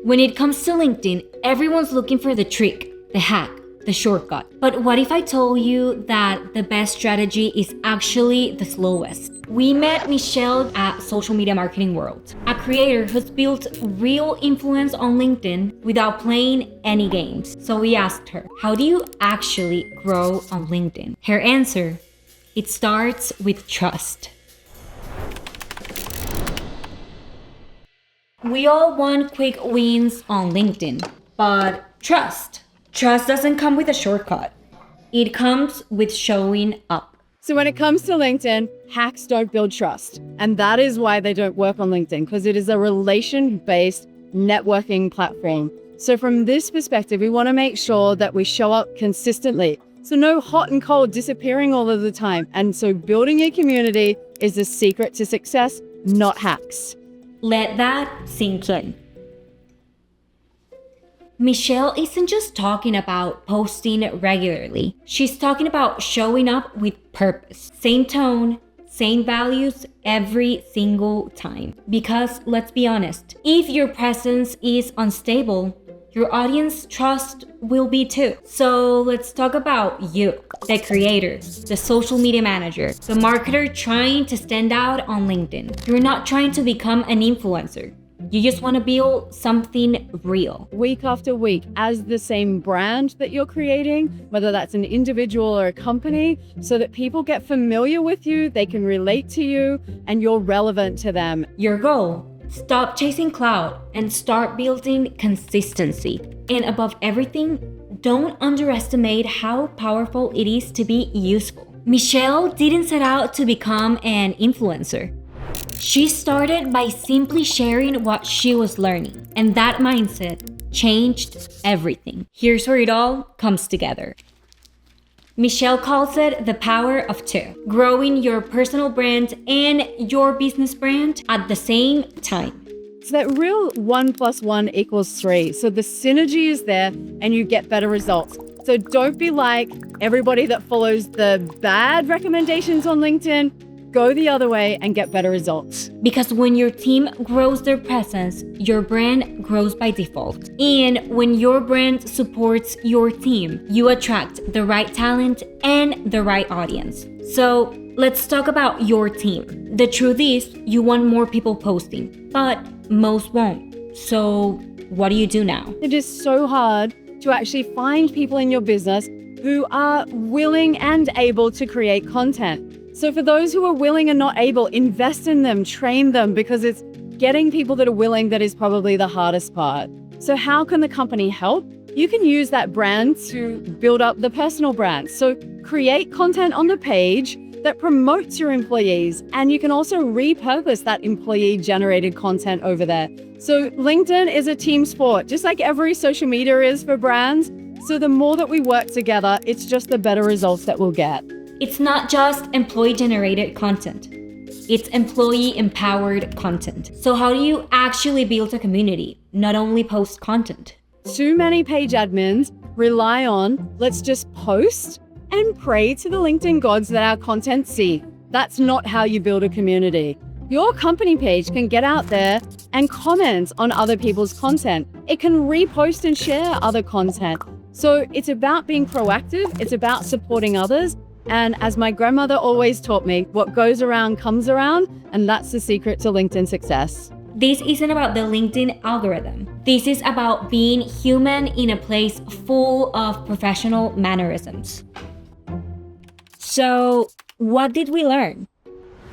When it comes to LinkedIn, everyone's looking for the trick, the hack, the shortcut. But what if I told you that the best strategy is actually the slowest? We met Michelle at Social Media Marketing World, a creator who's built real influence on LinkedIn without playing any games. So we asked her, how do you actually grow on LinkedIn? Her answer, it starts with trust. We all want quick wins on LinkedIn, but trust doesn't come with a shortcut. It comes with showing up. So when it comes to LinkedIn, hacks don't build trust. And that is why they don't work on LinkedIn, because it is a relation-based networking platform. So from this perspective, we want to make sure that we show up consistently. So no hot and cold disappearing all of the time. And so building a community is the secret to success, not hacks. Let that sink in. Michelle isn't just talking about posting regularly. She's talking about showing up with purpose. Same tone, same values every single time. Because let's be honest, if your presence is unstable, your audience trust will be too. So let's talk about you, the creator, the social media manager, the marketer trying to stand out on LinkedIn. You're not trying to become an influencer. You just want to build something real. Week after week, as the same brand that you're creating, whether that's an individual or a company, so that people get familiar with you, they can relate to you, and you're relevant to them. Your goal, stop chasing clout and start building consistency. And above everything, don't underestimate how powerful it is to be useful. Michelle didn't set out to become an influencer. She started by simply sharing what she was learning, and that mindset changed everything. Here's where it all comes together. Michelle calls it the power of two, growing your personal brand and your business brand at the same time. So that real 1 + 1 = 3. So the synergy is there and you get better results. So don't be like everybody that follows the bad recommendations on LinkedIn. Go the other way and get better results. Because when your team grows their presence, your brand grows by default. And when your brand supports your team, you attract the right talent and the right audience. So let's talk about your team. The truth is, you want more people posting, but most won't. So what do you do now? It is so hard to actually find people in your business who are willing and able to create content. So for those who are willing and not able, invest in them, train them, because it's getting people that are willing that is probably the hardest part. So how can the company help? You can use that brand to build up the personal brand. So create content on the page that promotes your employees, and you can also repurpose that employee-generated content over there. So LinkedIn is a team sport, just like every social media is for brands. So the more that we work together, it's just the better results that we'll get. It's not just employee-generated content. It's employee-empowered content. So how do you actually build a community, not only post content? Too many page admins rely on, let's just post and pray to the LinkedIn gods that our content see. That's not how you build a community. Your company page can get out there and comment on other people's content. It can repost and share other content. So it's about being proactive. It's about supporting others. And as my grandmother always taught me, what goes around comes around, and that's the secret to LinkedIn success. This isn't about the LinkedIn algorithm. This is about being human in a place full of professional mannerisms. So, what did we learn?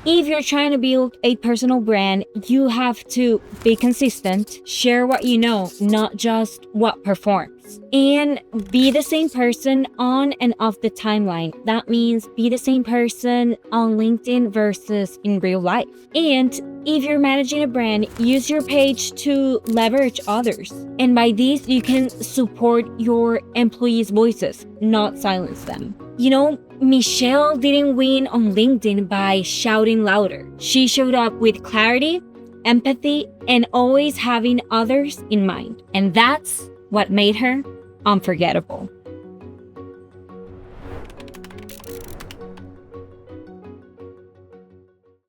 If you're trying to build a personal brand, you have to be consistent, share what you know, not just what performs, and be the same person on and off the timeline. That means be the same person on LinkedIn versus in real life. And if you're managing a brand, use your page to leverage others. And by this, you can support your employees' voices, not silence them. You know, Michelle didn't win on LinkedIn by shouting louder. She showed up with clarity, empathy, and always having others in mind. And that's what made her unforgettable.